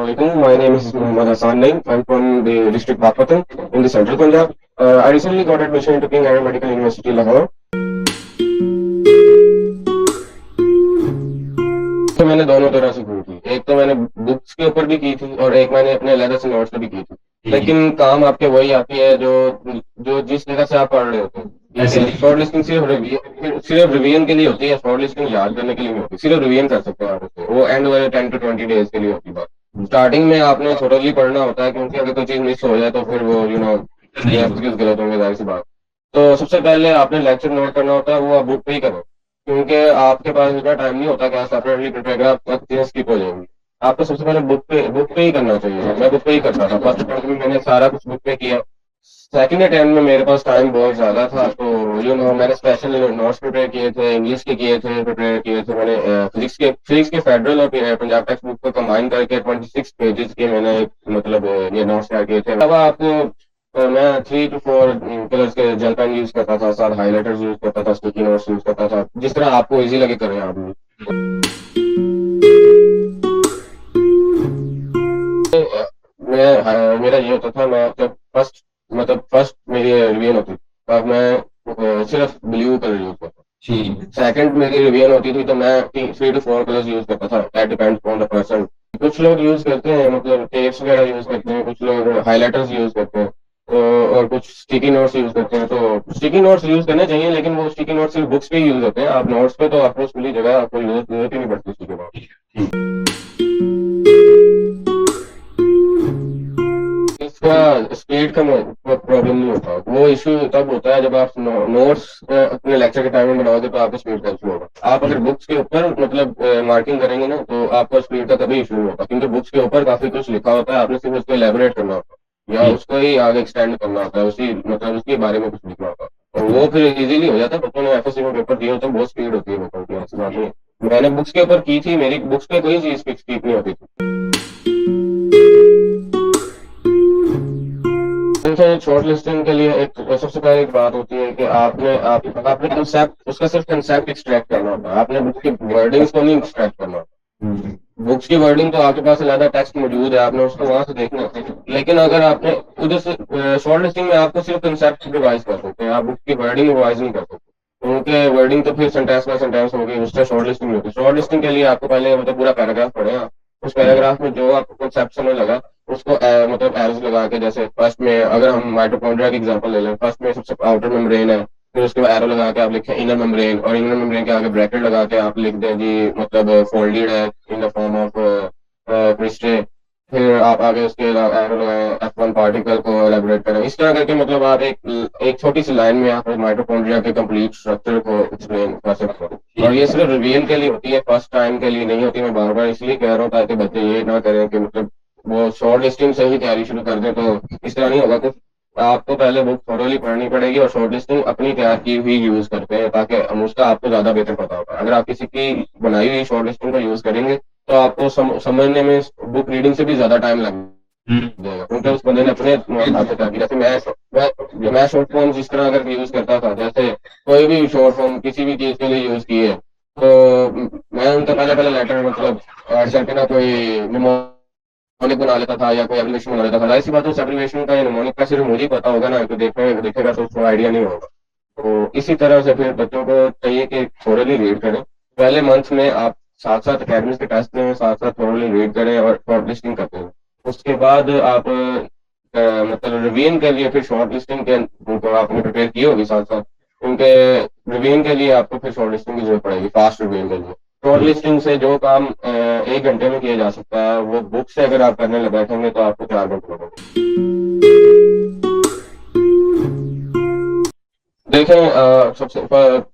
Assalamualaikum. My name is Muhammad Hassan Naim. I'm from the district Bapatan in the central Punjab. I recently got admission into King Arab Medical University, Lahore. तो मैंने दोनों तरह से की थी। एक तो मैंने बुक्स के ऊपर भी की थी और एक मैंने अपने अलग से नोट्स पे भी की थी। लेकिन काम आपके वही आती है जो जो जिस जगह से आप पढ़ रहे होते हैं। शॉर्ट लिस्टिंग सिर्फ रिवीजन के लिए होती है। शॉर्ट लिस्टिंग याद करने के लिए नहीं होती, सिर्फ रिवीजन कर सकते हैं आप उसको। वो एंड वाले 10 to 20 डेज के लिए होती है। स्टार्टिंग में आपने थोड़ा पढ़ना होता है, क्योंकि अगर कोई चीज मिस हो जाए तो फिर वो गलत होंगे, जाहिर सी बात। तो सबसे पहले आपने लेक्चर नोट करना होता है, वो आप बुक पे ही करो, क्योंकि आपके पास इतना टाइम नहीं होता कि आप सेपरेटली प्रिपेयर करें, आप चीजें स्किप हो जाएंगी। आपको सबसे पहले बुक पे ही करना चाहिए। मैं बुक पे ही करता था। फर्स्ट अटेम्प्ट में मैंने सारा कुछ बुक पे किया। सेकंड अटेम्प्ट में मेरे पास टाइम बहुत ज्यादा था, तो मैंने स्पेशल नोट्स प्रिपेयर किए थे, इंग्लिश के प्रिपेयर किए थे मैंने। फिजिक्स के फेडरल और पंजाब टेक्स्ट बुक को कंबाइन करके 26 पेजेस के मैंने ये नोट्स तैयार किए थे। अब आपको मैं 3 to 4 कलर्स के जेल पेन यूज करता था, साथ हाईलाइटर्स यूज करता था, स्टिकी नोट्स यूज करता था, जिस तरह आपको इजी लगे करें आप भी। मेरा ये होता था, मैं जब फर्स्ट मेरी रिवीजन होती थी तब मैं सिर्फ ब्लू कलर यूज करता था। सेकंड मेरी रिवीजन होती थी तो मैं 3 to 4 कलर्स यूज करता था। That depends on the person. कुछ लोग यूज करते हैं टेप्स वगैरह यूज करते हैं, कुछ लोग हाईलाइटर्स यूज करते हैं, तो और कुछ स्टिकी नोट्स यूज करते हैं। तो स्टिकी नोट्स यूज करने चाहिए, लेकिन वो स्टिकी नोट्स सिर्फ बुक्स पे ही यूज होते हैं। आप नोट्स पे तो आपको खुली जगह आपको जरूरत ही नहीं पड़ती स्टिकी नोट्स। इसका स्पीड का प्रॉब्लम नहीं होता। वो इशू तब होता है जब आप नोट्स अपने लेक्चर के टाइम में बनाओगे तो आपका स्पीड का इशू होगा। आप अगर बुक्स के ऊपर मार्किंग करेंगे ना, तो आपका स्पीड का कभी इशू नहीं होता, क्योंकि बुक्स के ऊपर काफी कुछ लिखा होता है। आपने सिर्फ उसको एलेबोरेट करना होता है या उसको ही आगे एक्सटेंड करना होता है, उसके बारे में कुछ लिखना होता है, और वो फिर इजीली हो जाता है। बच्चों ने एफएससी में पेपर दिए होते हैं, बहुत स्पीड होती है पेपर की, ऐसी बात नहीं। मैंने बुक्स के ऊपर की थी, मेरी बुक्स पे कोई चीज स्पीड नहीं होती थी। शॉर्ट लिस्टिंग के लिए एक सबसे पहले एक बात होती है कि आपने कंसेप्ट, उसका सिर्फ कंसेप्ट एक्सट्रैक्ट करना होता है। आपने बुक की वर्डिंग्स को नहीं एक्सट्रैक्ट करना होता। बुक्स की वर्डिंग तो आपके पास अलग टेक्स्ट मौजूद है, आपने उसको वहां से देखना होता है। लेकिन अगर आपने उधर से शॉर्ट लिस्टिंग में आपको सिर्फ कंसेप्ट रिवाइज कर सकते हैं, आप बुक की वर्डिंग रिवाइज नहीं कर सकते। उनके वर्डिंग तो फिर सेंटेंस बाय सेंटेंस होगी, उससे शॉर्ट लिस्टिंग होती है। शॉर्ट लिस्टिंग के लिए आपको पहले पूरा पैराग्राफ पढ़े आप। उस पैराग्राफ में जो आपको कंसेप्ट समझ लगा उसको एरोस लगा के, जैसे फर्स्ट में अगर हम माइटोकॉन्ड्रिया की एग्जांपल ले लें, फर्स्ट में सबसे आउटर मेम्ब्रेन है, फिर उसके बाद एरो लगा के आप लिखें इनर मेम्ब्रेन, और इनर मेम्ब्रेन के आगे ब्रैकेट लगा के आप लिख दें जी फोल्डेड है in the form of cristae. फिर आप आगे उसके एरो लगाएं, F1 पार्टिकल को एलेबोरेट करें। इस तरह करके आप एक छोटी सी लाइन में आप माइटोकॉन्ड्रिया के कंप्लीट स्ट्रक्चर को एक्सप्लेन कर सकते हैं। और ये सिर्फ रिवीजन के लिए होती है, फर्स्ट टाइम के लिए नहीं होती। मैं बार बार इसलिए कह रहा हूँ ताकि बच्चे ये ना करें कि वो शॉर्ट लिस्टिंग से ही तैयारी शुरू कर दें, तो इस तरह नहीं होगा। कुछ आपको पहले बुक थोड़ी पढ़नी पड़ेगी और शॉर्ट लिस्टिंग अपनी तैयार की हुई यूज करते हैं, ताकि उसका आपको ज्यादा बेहतर पता होगा। अगर आप किसी की बनाई हुई शॉर्ट लिस्टिंग का यूज करेंगे तो आपको समझने में बुक रीडिंग से भी ज्यादा टाइम लगेगा, क्योंकि उस बंदे ने अपने हाथ से तैयार की। जैसे मैं शॉर्ट फॉर्म जिस तरह अगर यूज करता था, जैसे कोई भी शॉर्ट फॉर्म किसी भी चीज के लिए यूज किए, तो मैं उनका पहले लेटर ऐड करके ना कोई निमोनिक बना लेता था या कोई एब्रिविएशन बना लेता था। ऐसी बात उस एब्रिविएशन का या निमोनिक का सिर्फ मुझे ही पता होगा ना, तो देखेगा तो उसको आइडिया नहीं होगा। तो इसी तरह से फिर बच्चों को चाहिए कि थोड़ली रीड करें। पहले मंथ में आप साथ साथ अकेडमिक्स के टेस्ट में साथ साथ थोड़ली रीड करें और शॉर्ट लिस्टिंग करते हैं। उसके बाद आप रिवीजन के लिए फिर शॉर्ट लिस्टिंग के उनको आपने प्रिपेयर की होगी साथ साथ, उनके रिवीजन के लिए आपको फिर शॉर्ट लिस्टिंग की जरूरत पड़ेगी, फास्ट रिवीजन के लिए। शॉर्ट लिस्टिंग से जो काम 1 घंटे में किया जा सकता है, वो बुक से अगर आप करने लग बैठेंगे तो आपको 4 घंटे लगेंगे। देखें,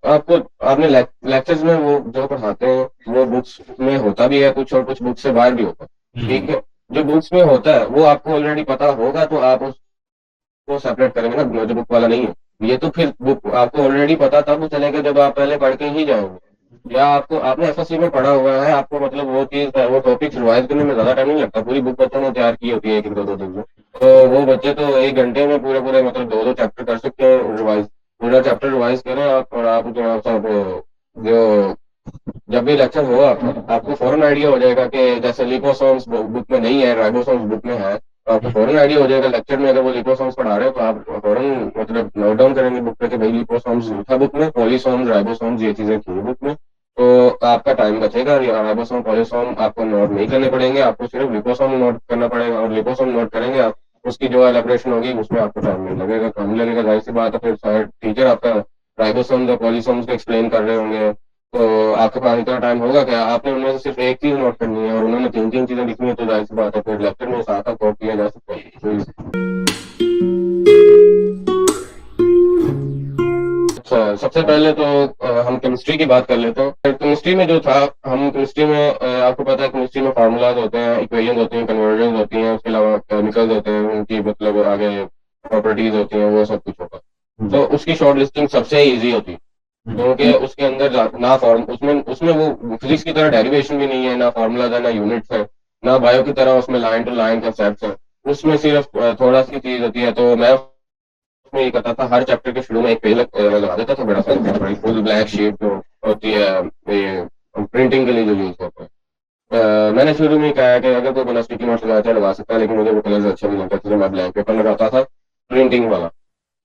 आपको आपने लेक्चर्स में वो जो पढ़ाते हैं वो बुक्स में होता भी है कुछ, और कुछ बुक्स से बाहर भी होता है। ठीक है, जो बुक्स में होता है वो आपको ऑलरेडी पता होगा, तो आप उसको सेपरेट करेंगे ना, जो बुक वाला नहीं है। ये तो फिर बुक आपको ऑलरेडी पता तब चलेगा जब आप पहले पढ़ के ही जाओगे, या आपने एफएससी में पढ़ा हुआ है, आपको वो चीज वो टॉपिक रिवाइज करने में ज्यादा टाइम नहीं लगता। पूरी बुक बच्चों ने तैयार की होती है 1-2 दिन में, तो वो बच्चे तो 1 घंटे में पूरे पूरे 2 चैप्टर कर सकते हैं रिवाइज। पूरा चैप्टर रिवाइज करें आप, और आप जो जब भी लेक्चर हो आपको फौरन आइडिया हो जाएगा कि जैसे लिपोसोम्स बुक में नहीं है, राइबोसोम्स बुक में है, तो आपको फौरन आइडिया हो जाएगा लेक्चर में अगर वो लिपोसोम्स पढ़ा रहे हो तो आप फौरन मतलब नोट डाउन करेंगे बुक पे कि भाई लिपोसोम्स था बुक में, पॉलीसोम्स राइबोसोम्स ये चीजें थी बुक में। तो आपका टाइम बचेगा, राइबोसोम पॉलीसोम आपको नोट नहीं करने पड़ेंगे, आपको सिर्फ लिपोसोम नोट करना पड़ेगा, और लिपोसोम नोट करेंगे आप, उसकी जो एलेब्रेशन होगी उसमें आपको टाइम नहीं लगेगा, काम लगेगा, जाहिर सी बात है। फिर शायद टीचर आपका राइबोसोम्स और पॉलीसोम्स को एक्सप्लेन कर रहे होंगे, तो आपके पास इतना टाइम होगा क्या, आपने उनमें से सिर्फ एक चीज नोट करनी है और उन्होंने तीन तीन चीजें लिखनी है, तो जाहिर सी बात है फिर लेक्चर में साथ साथ किया जा सकता है। अच्छा, सबसे पहले तो हम केमिस्ट्री की बात कर लेते हैं। केमिस्ट्री में जो था, हम केमिस्ट्री में आपको पता है केमिस्ट्री में फार्मूलाज होते हैं, इक्वेशन होती हैं, कन्वर्जन होती हैं, उसके अलावा केमिकल्स होते हैं, उनकी मतलब आगे प्रॉपर्टीज होती हैं, वो सब कुछ होता है। तो उसकी शॉर्ट लिस्टिंग सबसे इजी होती है, क्योंकि उसके अंदर ना फॉर्म उसमें उसमें वो फिजिक्स की तरह डेरिवेशन भी नहीं है, ना फार्मूलाज है, ना यूनिट्स है, ना बायो की तरह उसमें लाइन टू लाइन कंसेप्ट है। उसमें सिर्फ थोड़ा सी चीज होती है। तो मैं उसमें ये करता था, हर चैप्टर के शुरू में एक पेज लगा देता था, बड़ा सा फुल ब्लैक शीट जो होती है ये प्रिंटिंग के लिए जो यूज होता है। मैंने शुरू में कहा है कि अगर कोई बना स्टिकी नोट्स लगाता है लगा सकता है, लेकिन मुझे वो कलर्स अच्छे नहीं लगते थे, तो मैं ब्लैंक पेपर लगाता था प्रिंटिंग वाला।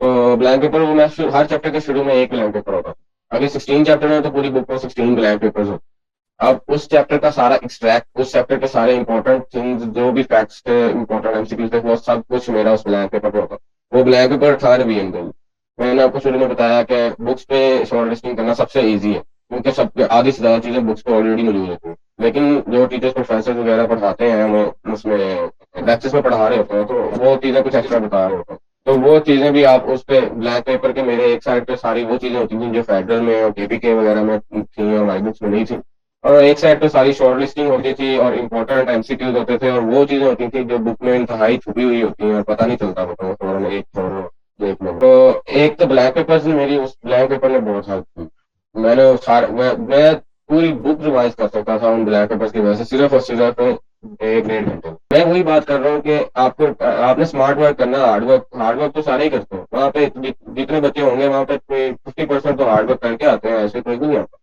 तो ब्लैंक पेपर वो मैं हर चैप्टर के शुरू में एक ब्लैंक पेपर होता था। अगर 16 चैप्टर है तो पूरी बुक में 16 ब्लैंक पेपर्स होते। अब उस चैप्टर का सारा एक्सट्रैक्ट, उस चैप्टर के सारे इंपॉर्टेंट थिंग्स, जो भी फैक्ट्स थे, इंपॉर्टेंट एमसीक्यूज थे, वो सब कुछ मेरा उस ब्लैंक पेपर पे होता। वो ब्लैंक पेपर था रिवीजन के लिए। मैंने आपको शुरू में बताया कि बुक्स पे शॉर्ट लिस्टिंग करना सबसे ईजी है, क्योंकि सब आधी से ज्यादा चीजें बुक्स पे ऑलरेडी मौजूद होती हैं। लेकिन जो टीचर्स प्रोफेसर वगैरह पढ़ाते हैं हमें उसमें लेक्चर्स में पढ़ा रहे होते हैं, तो वो चीजें कुछ एक्स्ट्रा बता रहे होते हैं। तो वो चीजें भी आप उस पे ब्लैक पेपर के मेरे एक साइड पे सारी वो चीजें होती थी जो फेडरल में और केपीके वगैरह में थी और हमारी बुक्स में नहीं थी, और एक साइड पे सारी शॉर्ट लिस्टिंग होती थी और इम्पोर्टेंट एमसीक्यूज होते थे, और वो चीजें होती थी जो बुक में इंतहाई छुपी हुई होती हैं और पता नहीं चलता होता फौरन एक फौरन देख लो। तो एक तो ब्लैक पेपर ने मेरी उस ब्लैक पेपर ने बहुत हेल्प की। मैं पूरी बुक रिवाइज कर सकता था उन ब्लैक पेपर्स की वजह से, सिर्फ और सिर्फ एक डेढ़ घंटे। मैं वही बात कर रहा हूँ कि आपको आपने स्मार्ट वर्क करना, हार्ड वर्क तो सारे ही करते हैं। वहाँ पे जितने बच्चे होंगे वहाँ पे 50% तो हार्ड वर्क करके आते हैं, ऐसे कोई नहीं आता।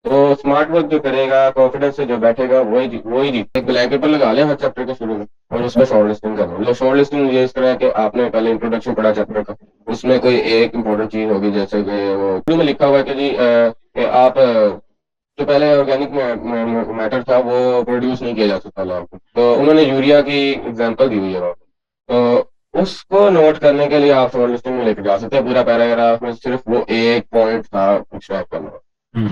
तो स्मार्ट वर्क जो करेगा, कॉन्फिडेंस से जो बैठेगा, वही जीत। एक ब्लैक पेपर लगा लें हर चैप्टर के शुरू में और उसमें शॉर्ट लिस्टिंग करना। मतलब शॉर्ट लिस्टिंग ये इस तरह है कि आपने पहले इंट्रोडक्शन पढ़ा चैप्टर का, उसमें कोई एक इंपॉर्टेंट चीज होगी, जैसे कि वो शुरू में लिखा हुआ है कि जी कि आप जो पहले ऑर्गेनिक मैटर था वो प्रोड्यूस नहीं किया जा सकता लैब में, तो उन्होंने यूरिया की एग्जांपल दी हुई है वहाँ पे। तो उसको नोट करने के लिए आप शॉर्ट लिस्टिंग में लेके जा सकते हैं, पूरा पैराग्राफ में सिर्फ वो एक पॉइंट था एक्सट्रैक्ट करना।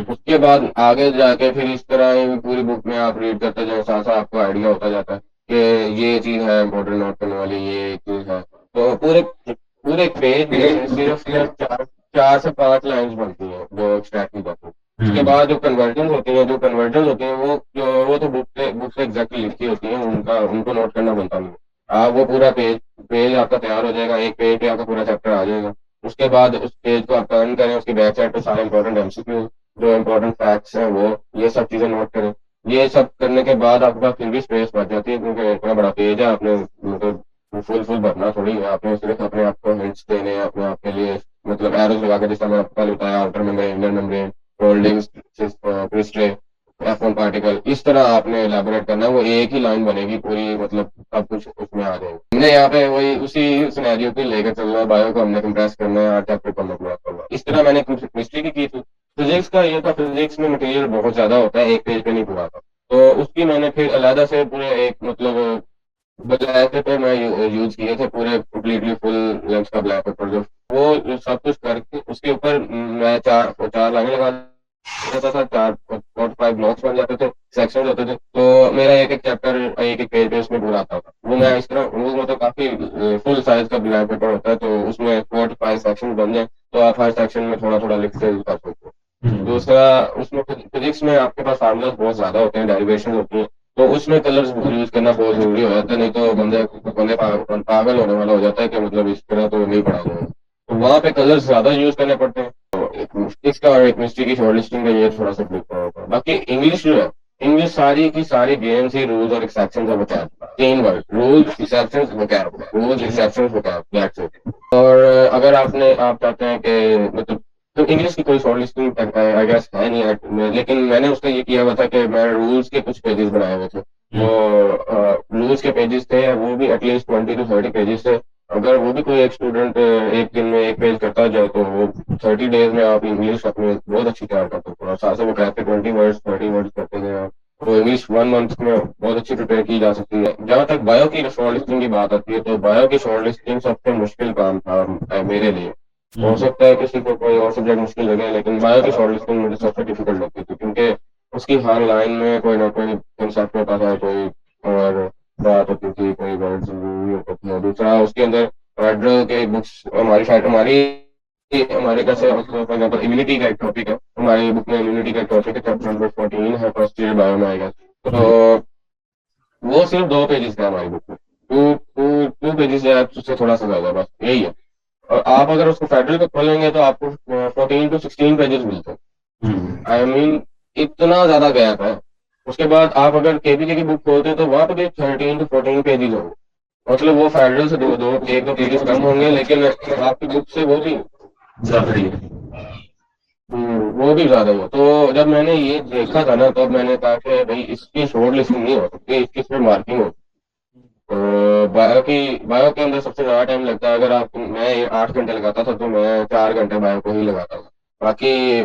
उसके बाद आगे जाके फिर इस तरह ही पूरी बुक में आप रीड करते जाओ, साथ साथ आपको आइडिया होता जाता है कि ये चीज है इम्पोर्टेंट नोट करने वाली, ये चीज है। तो पूरे पूरे पेज में सिर्फ सिर्फ चार से पांच लाइंस बनती हैं जो एक्सट्रैक्ट की जाती है। उसके बाद जो कन्वर्जन होती हैं वो तो बुक से एग्जैक्टली लिखी होती हैं, उनका उनको नोट करना बनता नहीं है। आप वो पूरा पेज पेज आपका तैयार हो जाएगा, एक पेज पे आपका पूरा चैप्टर आ जाएगा। उसके बाद उस पेज को आप टर्न करें, उसकी बैक साइड पे सारे इंपॉर्टेंट एमसीक्यू, जो इम्पोर्टेंट फैक्ट्स हैं, वो ये सब चीजें नोट करें। ये सब करने के बाद आपके पास फिर भी स्पेस बच जाती है, क्योंकि इतना बड़ा पेज है, आपने मतलब फुल फुल भरना थोड़ी है, आपने सिर्फ अपने आप को हिंट्स देने हैं अपने आप के लिए, मतलब एरोज लगा के, जिस तरह मैंने आपको पहले बताया, outer membrane, inner membrane, holdings, crystal, F1 particle, इस तरह आपने एलैबोरेट करना है। वो एक ही लाइन बनेगी पूरी, मतलब सब कुछ उसमें आ जाएगा। हमने यहाँ पे वही उसी सिनेरियो पे लेकर चलना है, बायो को हमने कंप्रेस करना है, हर चैप्टर को हमने पूरा करना है। इस तरह मैंने केमिस्ट्री की थी। फिजिक्स का ये था, फिजिक्स में मटेरियल बहुत ज्यादा होता है, एक पेज पे नहीं पूरा था, तो उसकी मैंने फिर अलहदा से पूरे एक मतलब ब्लैक पेपर मैं यूज किए थे, पूरे कम्प्लीटली फुल लेंथ का ब्लैक पेपर, जो वो सब कुछ करके उसके ऊपर मैं चार चार लाइनें लगा देता था, 4 और 5 ब्लॉक्स बन जाते थे, सेक्शन होते थे। तो मेरा एक एक चैप्टर एक एक पेज पे उसमें पूरा आता था। वो मैं इस तरह वो मतलब काफी फुल साइज का ब्लैक पेपर होता है, तो उसमें 4 to 5 सेक्शन बन जाए, तो आप हर सेक्शन में थोड़ा थोड़ा लिखते कर सकते हो। दूसरा, उसमें फिजिक्स में आपके पास फार्मूलाज बहुत ज्यादा होते हैं, डेरिवेशन होती है, तो उसमें कलर्स यूज करना बहुत जरूरी हो जाता है, नहीं तो बंदे पागल होने वाला हो जाता है कि मतलब इस तरह तो नहीं पढ़ा जाएगा। तो वहाँ पे कलर्स ज्यादा यूज करने पड़ते हैं। तो एक फिजिक्स का और एक केमिस्ट्री की शॉर्ट लिस्टिंग का ये थोड़ा सा क्लिक होगा। बाकी इंग्लिश जो है, इंग्लिश सारी की सारी गेम्स ही रूल्स और एक्सेप्शन का बता, 3 word, rules exception vocab, rules exception vocab, that's it. और अगर आप चाहते हैं कि मतलब तो इंग्लिश की कोई शॉर्ट लिस्टिंग आई गेस है नहीं लेकिन मैंने उसका ये किया हुआ था कि मैं रूल्स के कुछ पेजेस बनाए हुए थे। वो रूल्स के पेजेस थे, वो भी एटलीस्ट 20 to 30 पेजेस थे। अगर वो भी कोई एक स्टूडेंट एक दिन में एक पेज करता जाए तो वो 30 डेज में आप इंग्लिश अपनी बहुत अच्छी तैयार कर सकते हो। और साथ से वो कहते 20 वर्ड्स 30 वर्ड्स करते गए आप, तो इंग्लिश 1 मंथ में बहुत अच्छी प्रिपेयर की जा सकती है। जहाँ तक बायो की शॉर्ट लिस्टिंग की बात आती है, तो बायो की शॉर्ट लिस्टिंग सबसे मुश्किल काम था मेरे लिए। हो सकता है किसी को कोई और सब्जेक्ट मुश्किल लगे, लेकिन बायो की शॉर्ट लिस्टिंग मुझे सबसे डिफिकल्ट लगती थी, क्योंकि उसकी हर लाइन में कोई ना कोई कंसेप्ट होता था, कोई और बात होती थी, कोई वर्ड जरूरी होता था। दूसरा उसके अंदर फेडरल के बुक्स हमारे कैसे, फॉर एग्जाम्पल इम्यूनिटी का एक टॉपिक है, हमारी बुक में इम्यूनिटी का एक टॉपिक है, चैप्टर नंबर 14 है, फर्स्ट ईयर बायो में आएगा। तो वो सिर्फ 2 पेजेस है हमारी बुक में, टू पेजेस है, उससे थोड़ा सा ज्यादा, बस यही है। और आप अगर उसको फेडरल पे खोलेंगे तो आपको 14 to 16 पेजेस मिलते हैं। आई मीन इतना ज्यादा गैप है। उसके बाद आप अगर केबीके की बुक खोलते हैं तो वहां पर भी 13 to 14 पेजेस होंगे। मतलब वो फेडरल से दो दो एक दो पेजेस कम होंगे, लेकिन आपकी बुक से वो भी ज्यादा ही है। वो भी ज्यादा ही है। तो जब मैंने ये देखा था ना, तब मैंने कहा कि भाई इसकी शॉर्ट लिस्टिंग नहीं हो सकती, इसकी सिर्फ मार्किंग हो। तो बायो के अंदर सबसे ज्यादा टाइम लगता है। अगर आप मैं 8 घंटे लगाता था तो मैं 4 घंटे बायो को ही लगाता था। बाकी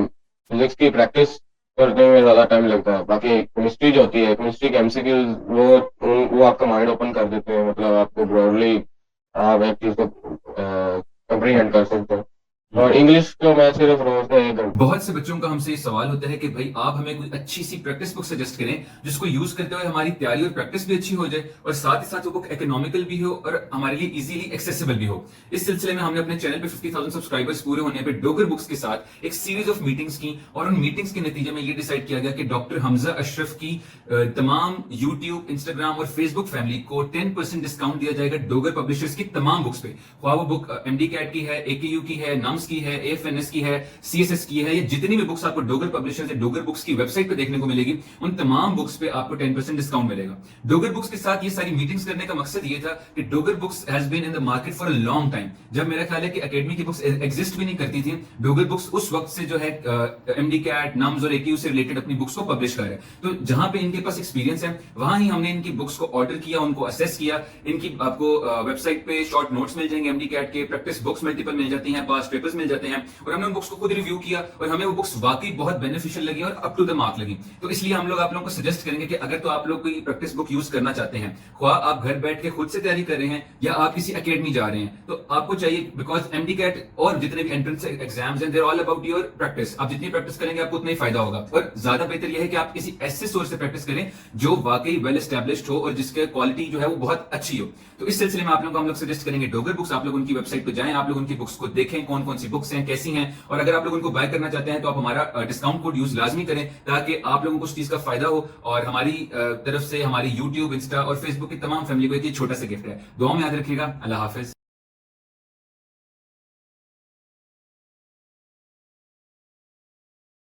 फिजिक्स की प्रैक्टिस करने में ज्यादा टाइम लगता है। बाकी केमिस्ट्री जो होती है, केमिस्ट्री के एमसीक्यू, वो आपका माइंड ओपन कर देते हैं। मतलब आपको ब्रॉडली आप एक चीज को कंप्रीहेंड कर सकते हो। और इंग्लिश को मैं सिर्फ रोज का 1 घंटा। बहुत से बच्चों का हमसे ये सवाल होता है कि भाई आप हमें कोई अच्छी सी प्रैक्टिस बुक सजेस्ट करें जिसको यूज करते हुए हमारी तैयारी और प्रैक्टिस भी अच्छी हो जाए और साथ ही साथ वो बुक इकोनॉमिकल भी हो और हमारे लिए इजीली एक्सेसिबल भी हो। इस सिलसिले में हमने अपने चैनल पे 50,000 सब्सक्राइबर्स पूरे होने पे डोगर बुक्स के साथ एक सीरीज ऑफ मीटिंग्स की और उन मीटिंग्स के नतीजे में ये डिसाइड किया गया कि डॉक्टर हमजा अशरफ की तमाम यूट्यूब, इंस्टाग्राम और फेसबुक फैमिली को 10% डिस्काउंट दिया जाएगा डोगर पब्लिशर्स की तमाम बुक्स पे। ख्वाह वो बुक एमडी कैट की है, एकेयू की है, नम्स की है, एएफएनएस की है, सीएसएस की है, ये जितनी भी बुक्स आपको डोगर पब्लिशर्स या डोगर बुक्स की वेबसाइट पे देखने को मिलेगी, उन तमाम बुक्स पे आपको 10% डिस्काउंट मिलेगा। डोगर बुक्स के साथ ये सारी मीटिंग्स करने का मकसद ये था कि Dogar books has been in the market for a long time. जब मेरा ख्याल है कि एकेडमी की बुक्स एग्जिस्ट भी नहीं करती थी, डोगर बुक्स उस वक्त से जो है एमडी कैट, नम्स और एकेयू से रिलेटेड अपनी बुक्स को पब्लिश कर रहे हैं। तो जहां पे इनके पास एक्सपीरियंस है वहां ही हमने इनकी बुक्स को ऑर्डर किया, उनको असेस किया। इनकी आपको वेबसाइट पे शॉर्ट नोट्स मिल जाएंगे एमडी कैट के, प्रैक्टिस बुक्स मल्टीपल मिल जाती हैं, पास पेपर्स मिल जाते हैं, और हमने उन बुक्स को खुद रिव्यू किया और हमें वो बुक्स वाकई बहुत बेनिफिशियल लगी और अप टू द मार्क लगी। तो इसलिए हम लोग आप लोगों को सजेस्ट करेंगे कि अगर तो आप लोग कोई प्रैक्टिस बुक यूज करना चाहते हैं, ख्वाह आप घर बैठ के खुद से तैयारी कर रहे हैं या आप किसी एकेडमी जा रहे हैं, तो आपको चाहिए, बिकॉज एमडी कैट और जितने भी एंट्रेंस एग्जाम्स हैं, they are all about your practice. आप जितनी प्रैक्टिस करेंगे आपको उतना ही फायदा होगा। और ज्यादा बेहतर यह है कि आप किसी ऐसे सोर्स से प्रैक्टिस करें जो वाकई वेल एस्टेब्लिश्ड हो और जिसके क्वालिटी जो है वो बहुत अच्छी हो। तो इस सिलसिले में आप लोगों को हम लोग सजेस्ट करेंगे डोगर बुक्स। आप लोग उनकी वेबसाइट पर जाएं, आप लोग उनकी बुक्स को देखें, कौन कौन सी बुक्स हैं, कैसी हैं, और अगर आप लोग उनको बाय करना चाहते हैं तो आप हमारा डिस्काउंट कोड यूज लाजमी करें ताकि आप लोगों को उस चीज का फायदा हो। और हमारी तरफ से हमारी यूट्यूब, इंस्टा और फेसबुक की तमाम फैमिली को एक छोटा सा गिफ्ट है। दुआ में याद रखिएगा। अल्लाह हाफिज।